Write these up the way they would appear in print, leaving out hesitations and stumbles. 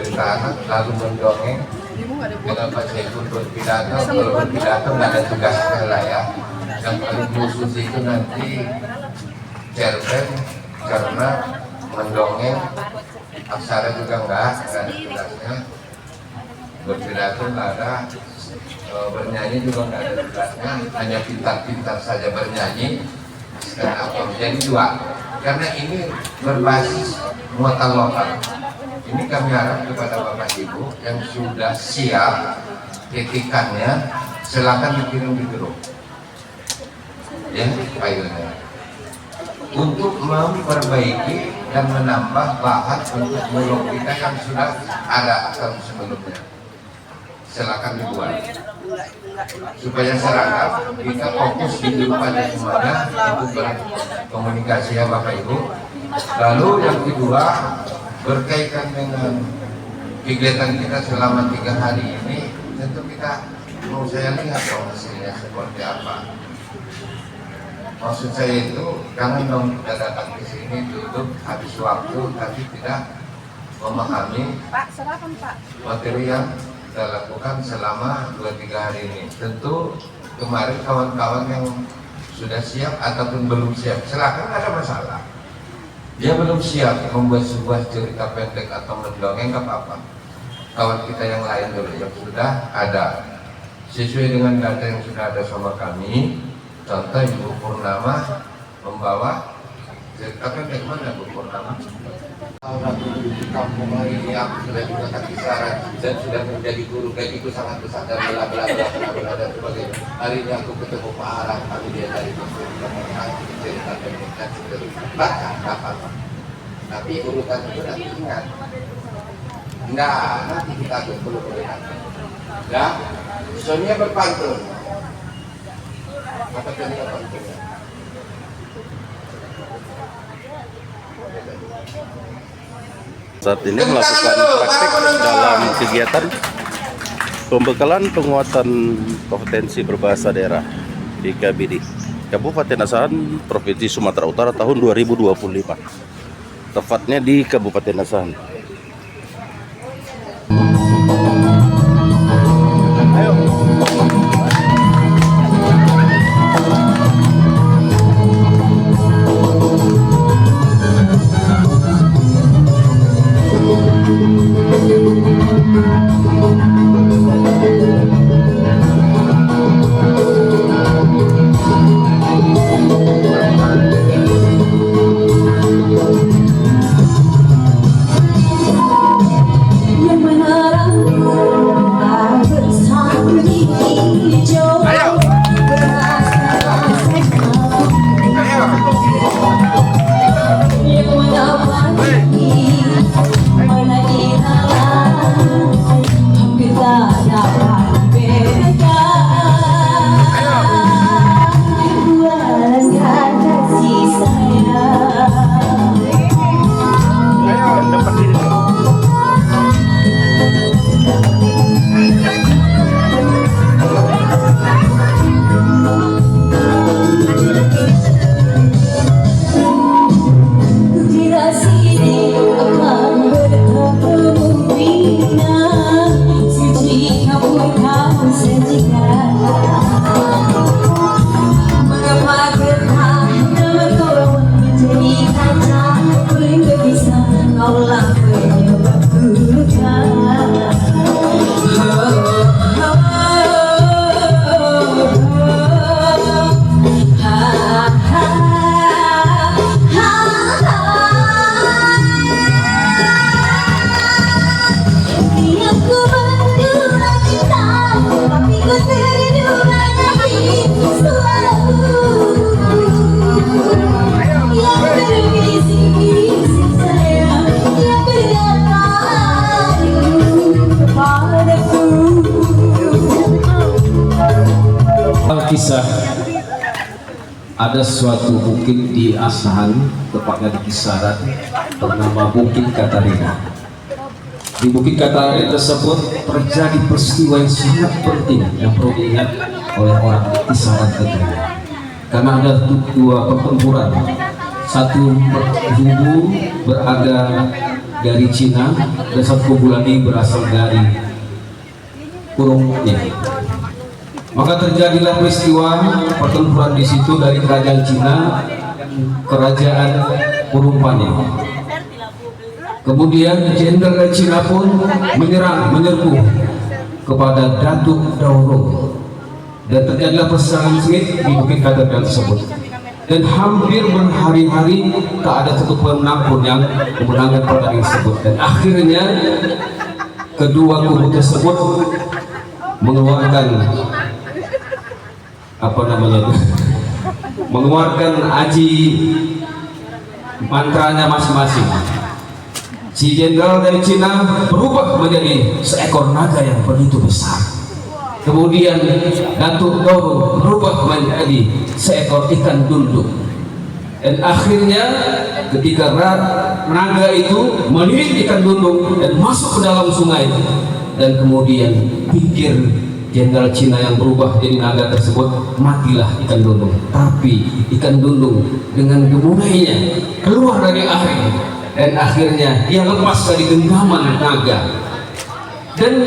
cerita anak lalu mendongeng. Kenapa saya ikut berpidato? Kalau berpidato nggak ada tugasnya lah ya. Yang paling khusus itu nanti cerpen karena mendongeng, aksara juga nggak ada tugasnya. Berpidato nggak ada, bernyanyi juga nggak ada tugasnya, hanya pintar-pintar saja bernyanyi. Dan apa? Jadi dua. Karena ini berbasis muatan lokal. Ini kami harap kepada Bapak Ibu yang sudah siap ketikannya, silakan dikirim di grup. Ya, filenya. Untuk memperbaiki dan menambah bahan untuk muluk kita yang sudah ada tahun sebelumnya. Silakan dibuat. Supaya seragam, kita fokus di pada semuanya untuk berkomunikasi ya Bapak Ibu. Lalu yang kedua, berkaitan dengan kegiatan kita selama 3 hari ini, tentu kita mau saya lihat dong hasilnya seperti apa. Maksud saya itu, jangan dong kita datang ke sini duduk habis waktu tapi tidak memahami materi yang kita lakukan selama 2-3 hari ini. Tentu kemarin kawan-kawan yang sudah siap ataupun belum siap, silakan, ada masalah. Dia belum siap membuat sebuah cerita pendek atau mendongeng, nggak apa-apa. Kawan kita yang lain dulu yang sudah ada, sesuai dengan data yang sudah ada sama kami. Contoh Ibu Purnama membawa cerita pendek, mana Bu Purnama? Di kampung ini aku sudah juga kaki saran dan sudah menjadi guru gajiku sangat besar dan bla bla bla bla dan sebagainya. Hari ini aku ketemu Pak Arang, kami dia dari cerita pendek dan seterusnya. Baca apa-apa. Tapi urutan itu nanti ingat. Nah, nanti kita atur perlu urutan. Ya, Sonia berpantun. Apa cerita pantunnya? Saat ini melakukan praktik dalam kegiatan pembekalan penguatan kompetensi berbahasa daerah di KBD Kabupaten Asahan, Provinsi Sumatera Utara tahun 2025, tepatnya di Kabupaten Asahan. kaulah kisah ada suatu bukit di Asahan, tepatnya di Kisaran, bernama Bukit Katarina. Di Bukit Katarina tersebut terjadi peristiwa yang sangat penting yang perlu diingat oleh orang Kisaran tentunya. Karena ada dua pertempuran, satu kubu berada dari Cina dan satu kubu lagi berasal dari Kurung Putih. Maka terjadilah peristiwa pertempuran di situ dari kerajaan Cina kerajaan Kurupani. Kemudian jenderal Cina pun menyerbu kepada Datuk Dauro dan terjadilah perserangan sengit di Bukit Katarina tersebut. Dan hampir berhari-hari tak ada satu pemenang pun yang memenangkan pertandingan tersebut. Dan akhirnya kedua kubu tersebut mengeluarkan mengeluarkan aji mantranya masing-masing. Si jenderal dari Cina berubah menjadi seekor naga yang begitu besar. Kemudian Datuk Dauro berubah menjadi seekor ikan dunduk. Dan akhirnya ketika naga itu melirik ikan dunduk dan masuk ke dalam sungai, dan kemudian pikir jenderal Cina yang berubah jadi naga tersebut, matilah ikan dundung. Tapi ikan dundung dengan gemulainya keluar dari air, dan akhirnya dia lepas dari genggaman naga. Dan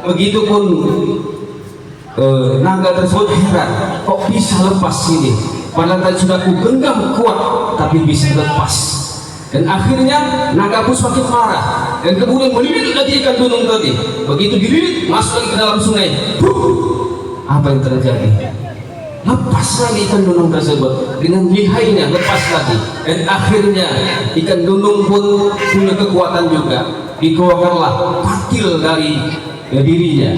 begitupun naga tersebut heran, kok bisa lepas sini? Padahal tadi sudah ku genggam kuat, tapi bisa lepas. Dan akhirnya naga pun semakin marah dan kemudian melilit lagi ikan dundung tadi. Begitu dililit, masuk lagi ke dalam sungai. Apa yang terjadi? Lepas lagi ikan dundung tersebut dengan lihainya, lepas lagi. Dan akhirnya ikan dundung pun punya kekuatan juga. Dikeluarkanlah patil dari dirinya.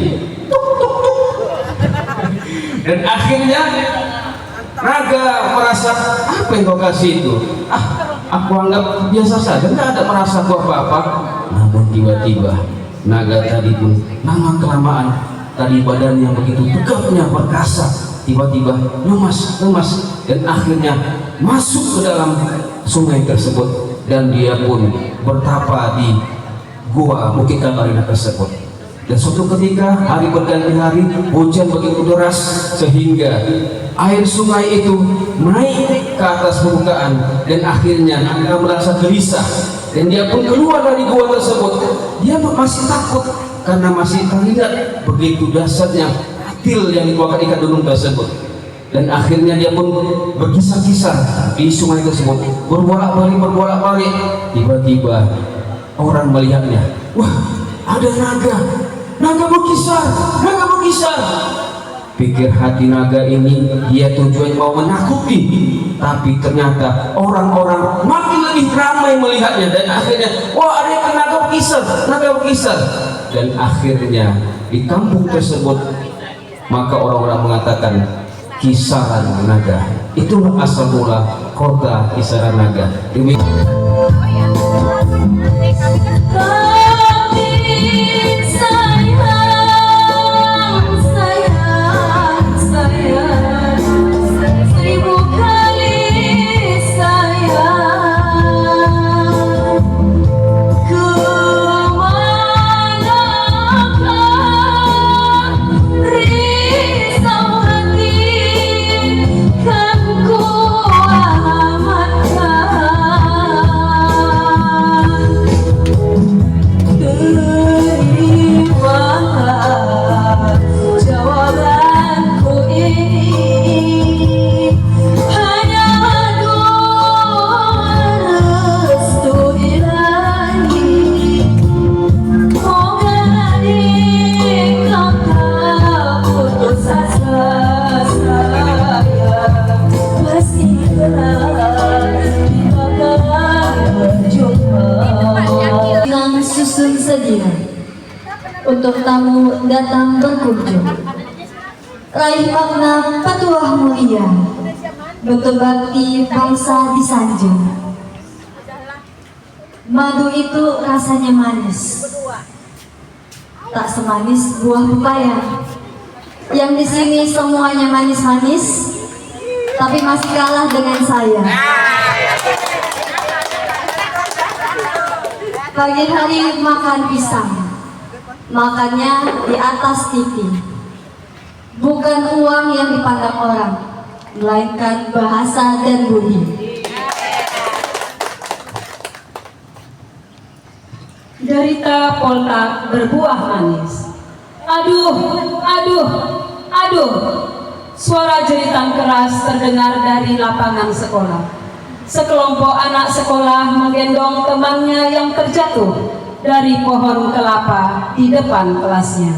Dan akhirnya naga merasa, apa yang kau kasih itu? Aku anggap biasa saja, tidak ada merasa apa-apa. Namun tiba-tiba naga tadi pun lama kelamaan, tadi badan yang begitu tegapnya perkasa, tiba-tiba lemas, dan akhirnya masuk ke dalam sungai tersebut, dan dia pun bertapa di gua Bukit Katarina tersebut. Dan suatu ketika hari berganti hari, hujan begitu deras sehingga air sungai itu naik ke atas permukaan, dan akhirnya naga merasa gelisah dan dia pun keluar dari gua tersebut. Dia masih takut karena masih teringat begitu dahsyatnya patil yang dikeluarkan ikan dundung tersebut. Dan akhirnya dia pun berkisar-kisar di sungai tersebut, berbolak-balik. Tiba-tiba orang melihatnya, wah, ada naga berkisar. Pikir hati naga ini dia tujuan mau menakuti, tapi ternyata orang-orang makin lebih ramai melihatnya, dan akhirnya wah, ada naga berkisar. Dan akhirnya di kampung tersebut maka orang-orang mengatakan Kisaran Naga. Itulah asal mula kota Kisaran Naga. susun sedia untuk tamu datang berkunjung. Raih makna patuah mulia, bentuk bakti bangsa disanjung. Madu itu rasanya manis, tak semanis buah pepaya. Yang di sini semuanya manis-manis, tapi masih kalah dengan saya. Pagi hari makan pisang, makannya di atas TV. Bukan uang yang dipandang orang, melainkan bahasa dan budi. Derita Poltak berbuah manis. Aduh, aduh, aduh. Suara jeritan keras terdengar dari lapangan sekolah. Sekelompok anak sekolah menggendong temannya yang terjatuh dari pohon kelapa di depan kelasnya.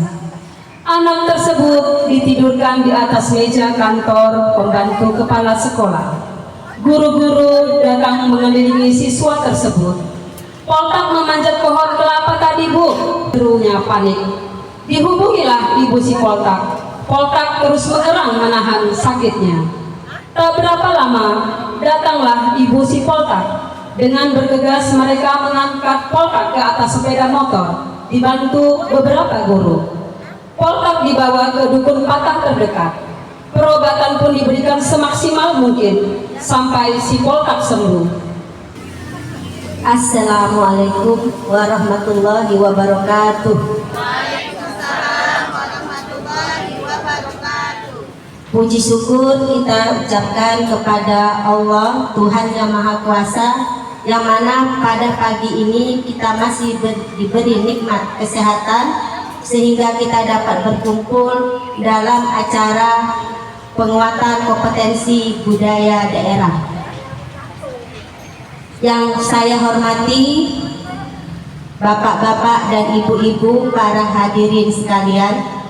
Anak tersebut ditidurkan di atas meja kantor pembantu kepala sekolah. Guru-guru datang mengelilingi siswa tersebut. Poltak memanjat pohon kelapa tadi, Bu. Gurunya panik. Dihubungilah ibu si Poltak. Poltak terus mengerang menahan sakitnya. Tak berapa lama, datanglah ibu si Poltak. Dengan bergegas mereka mengangkat Poltak ke atas sepeda motor, dibantu beberapa guru. Poltak dibawa ke dukun patah terdekat. Perobatan pun diberikan semaksimal mungkin sampai si Poltak sembuh. Assalamualaikum warahmatullahi wabarakatuh. Puji syukur kita ucapkan kepada Allah, Tuhan yang Maha Kuasa, yang mana pada pagi ini kita masih diberi nikmat kesehatan sehingga kita dapat berkumpul dalam acara penguatan kompetensi budaya daerah. Yang saya hormati bapak-bapak dan ibu-ibu, para hadirin sekalian,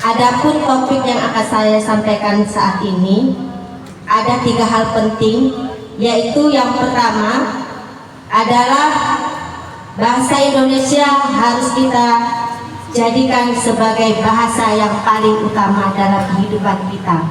adapun topik yang akan saya sampaikan saat ini ada 3 hal penting, yaitu yang pertama adalah bahasa Indonesia harus kita jadikan sebagai bahasa yang paling utama dalam kehidupan kita.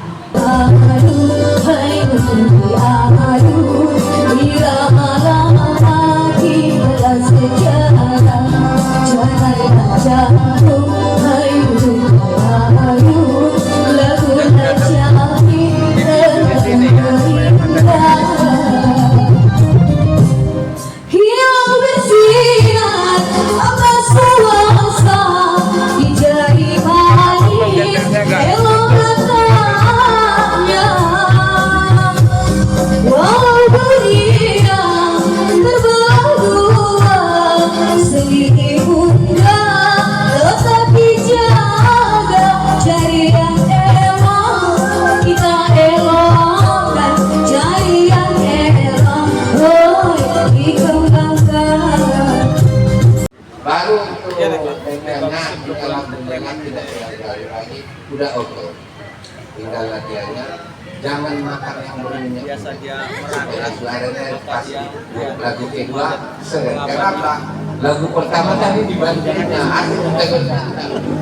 Udah oke, tinggal latihannya. Jangan makan yang berminyak. Biasa dia merangkak. Suaranya pasti. Lagu kedua sering. Kenapa? Lagu pertama tadi dibantunya,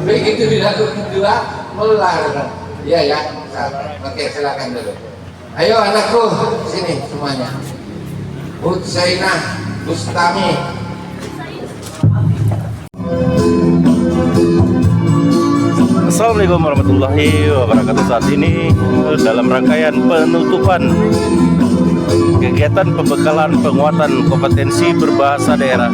begitu di lagu kedua melar. Iya ya. Oke, silakan dulu. Ayo anakku, sini semuanya. Hutsainah Bustami. Assalamualaikum warahmatullahi wabarakatuh. Saat ini dalam rangkaian penutupan kegiatan pembekalan penguatan kompetensi berbahasa daerah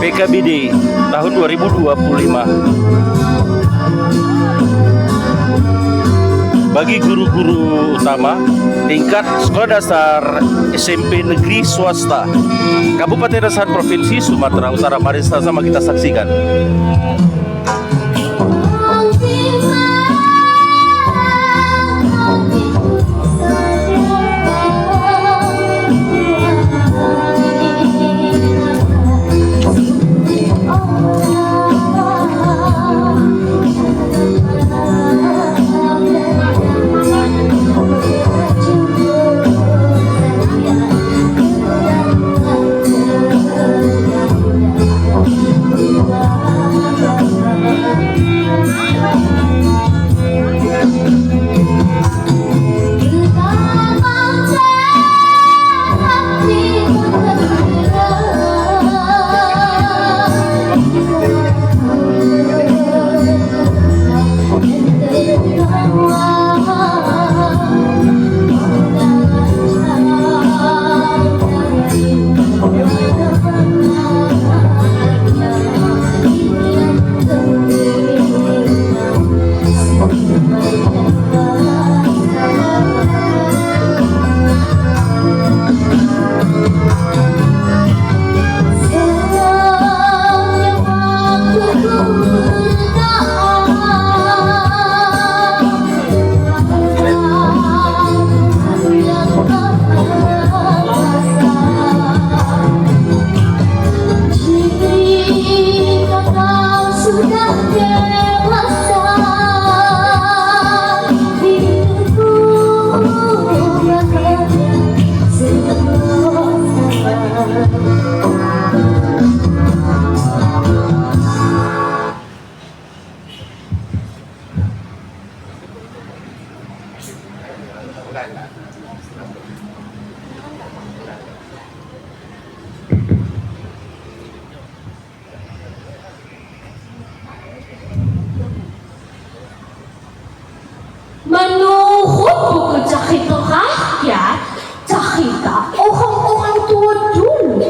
PKBD tahun 2025 bagi guru-guru utama tingkat sekolah dasar SMP negeri swasta Kabupaten Asahan Provinsi Sumatera Utara. Mari sama kita saksikan. buku cerita rakyat, cerita orang-orang tua dulu.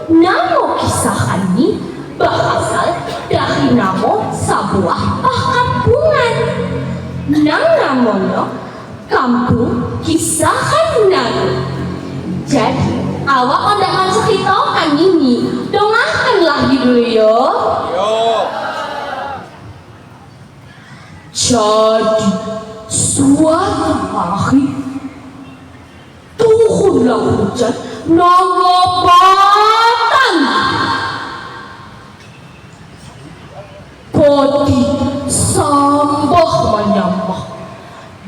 Nama kisah ini berasal dari nama sebuah perkampungan. Namanya Kampung Kisahan Nabi. Jadi, awak hendak menceritakan ini, dengarkanlah dulu ya. Jadi, suatu hari turunlah hujan nangapatan. Poti sambah menyambah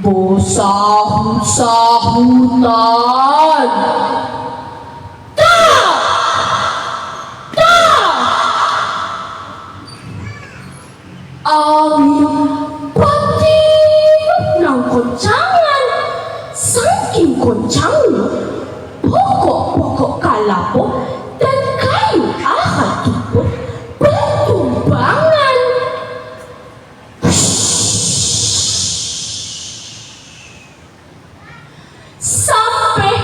bersahut-sahutan. Angin patiup nang koncangan, saking koncangnya pokok-pokok kalapo dan kayu ahad pun bertumbangan. Sampai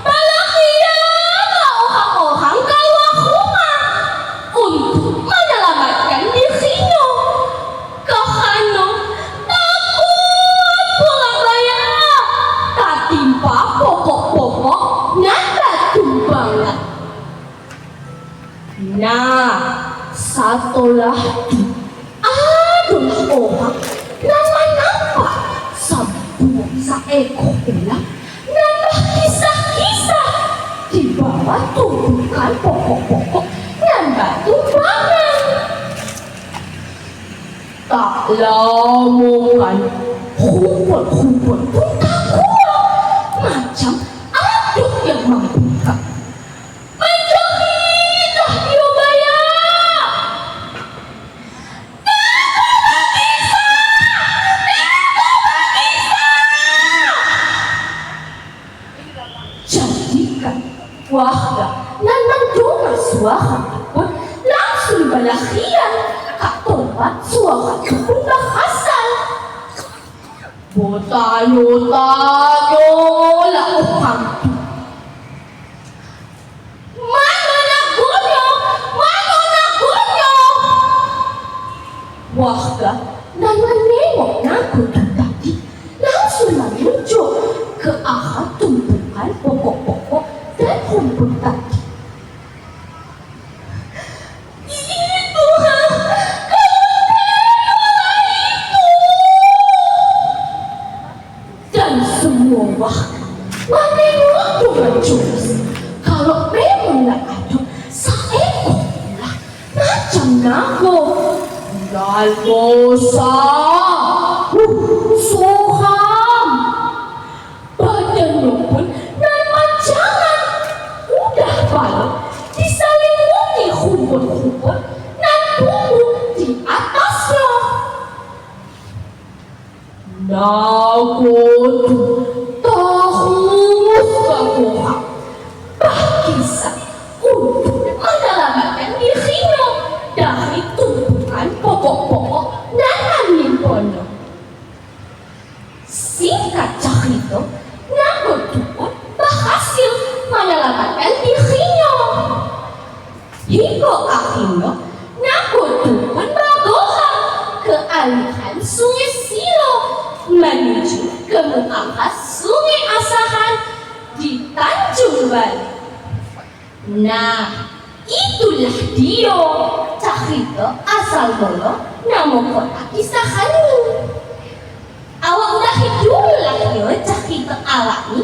balahiana orang-orang keluar rumah untuk menyelamatkan dirinya. Karena takut pulang raya tak timpa pokok-pokok nada tumbangan. Nah, setelah itu adalah orang nampak sebuah seekor ular nambah kisah-kisah di bawah tumpukan pokok-pokok nambah tumbangan. Tak lama kan, rumput-rumput pun tak kuat, macam aduk yang membengkak. Menjahitlah dia bayar. Jadikan wahda dan mendengar suara pun langsung berlarian ke tempat suara itu pun berasal. Bertanya-tanya lah orang itu. Mana nagunya? Mana nagunya? Wahda dan menengok naga itu tadi langsung menuju ke arah tumpukan pokok-pokok dan rumput tadi. Itu dan semua wahda menengok dengan jelas kalau memanglah ada seekor ular macam naga dan besar, suram, badannya pun dan mancangan udah balok diselimuti rumput-rumput dan tumbuh di atasnya. Naga itu terus bergerak berkisah untuk menyelamatkan dirinya dari tumpukan pokok-pokok dan angin pondok. Singkat cerita, naga itu pun berhasil menyelamatkan dirinya. Hingga akhirnya, naga itu pun bergerak ke aliran sungai Silo menuju ke mengarah sungai Asahan di Tanjung Bali. Nah, itulah dia cerita asal mula nama kota Kisahan ini. Awak udah dulu lah ya cerita awak ni.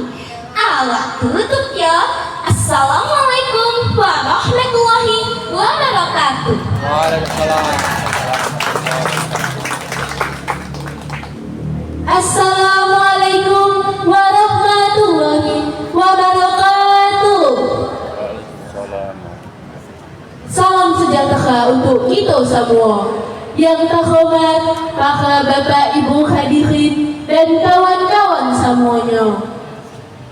Awak tutup ya. Assalamualaikum warahmatullahi wabarakatuh. Assalamualaikum warahmatullahi wabarakatuh. Salam sejahtera untuk kita semua. Yang terhormat para bapak ibu hadirin dan kawan-kawan semuanya.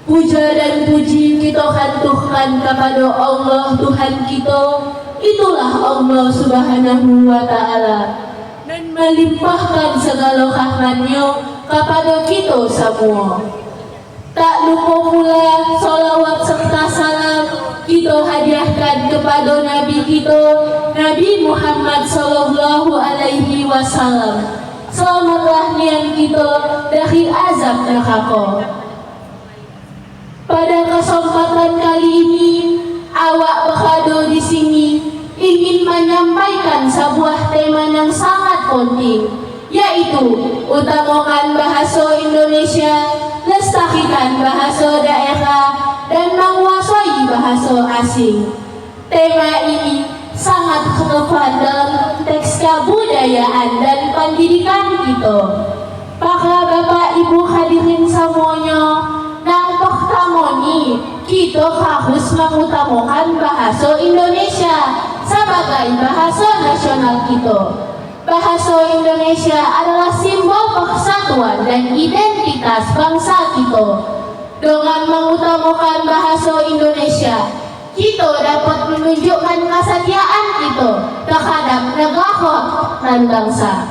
Puja dan puji kita haturkan kepada Allah Tuhan kita. Itulah Allah Subhanahu wa Ta'ala, dan melimpahkan segala rahmat-Nya kepada kita semua. Tak lupa pula salawat serta salam kita hadiahkan kepada Nabi kita, Nabi Muhammad sallallahu alaihi wasallam. Selamatlah niat kita dari azab neraka. Pada kesempatan kali ini, awak berada di sini ingin menyampaikan sebuah tema yang sangat penting, yaitu utamakan bahasa Indonesia, lestarikan bahasa daerah, dan menguasai bahasa asing. Tema ini sangat relevan dalam konteks kebudayaan dan pendidikan kita. Para Bapak Ibu hadirin semuanya, yang pertama nih, kita harus mengutamakan bahasa Indonesia sebagai bahasa nasional kita. Bahasa Indonesia adalah simbol persatuan dan identitas bangsa kita. Dengan mengutamakan bahasa Indonesia, kita dapat menunjukkan kesetiaan kita terhadap negara dan bangsa.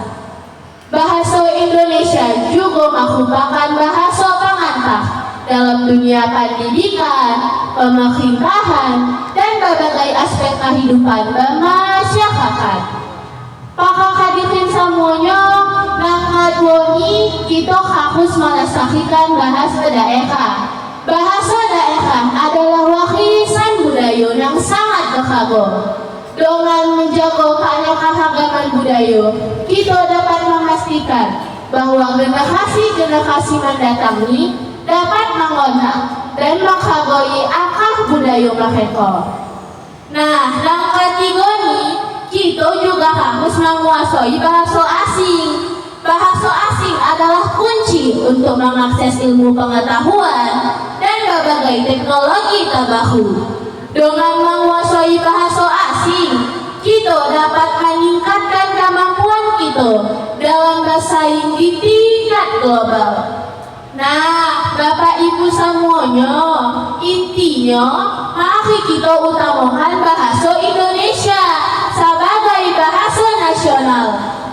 Bahasa Indonesia juga merupakan bahasa pengantar dalam dunia pendidikan, pemerintahan, dan berbagai aspek kehidupan bermasyarakat. Para hadirin semuanya, kita harus melestarikan bahasa daerah. Bahasa daerah adalah warisan budaya yang sangat berharga. Dengan menjaga keanekaragaman budaya, kita dapat memastikan bahwa generasi-generasi mendatang ini dapat mengontrol dan menghargai akar budaya mereka. Nah, yang ketiga nih, kita juga harus menguasai bahasa asing. Bahasa asing adalah kunci untuk mengakses ilmu pengetahuan dan berbagai teknologi terbaru. Dengan menguasai bahasa asing, kita dapat meningkatkan kemampuan kita dalam bersaing di tingkat global. Nah, Bapak Ibu semuanya, intinya mari kita utamakan bahasa Indonesia sebagai bahasa nasional.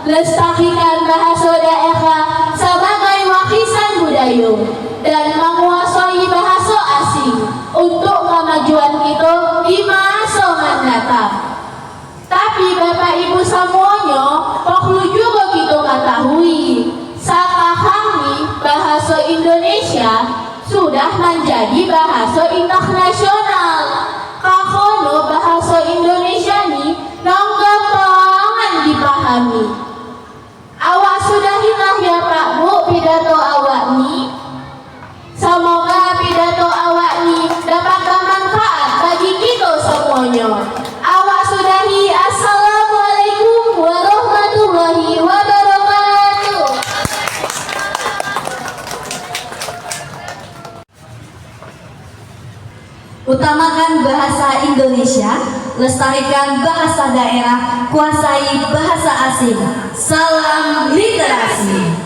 Lestarikan bahasa daerah sebagai warisan budaya dan menguasai bahasa asing untuk kemajuan kita di masa mendatang. Tapi Bapak Ibu semuanya, perlu juga kita ketahui, sekarang nih bahasa Indonesia sudah menjadi bahasa internasional. Karena bahasa Indonesia nih gampang dipahami. Awak sudah hilang ya Pak Bu pidato awak nih. Semoga pidato awak nih dapat bermanfaat bagi kita semuanya. Awak sudahi. Assalamualaikum warahmatullahi wabarakatuh. Utamakan bahasa Indonesia, lestarikan bahasa daerah, kuasai bahasa asing. Salam literasi.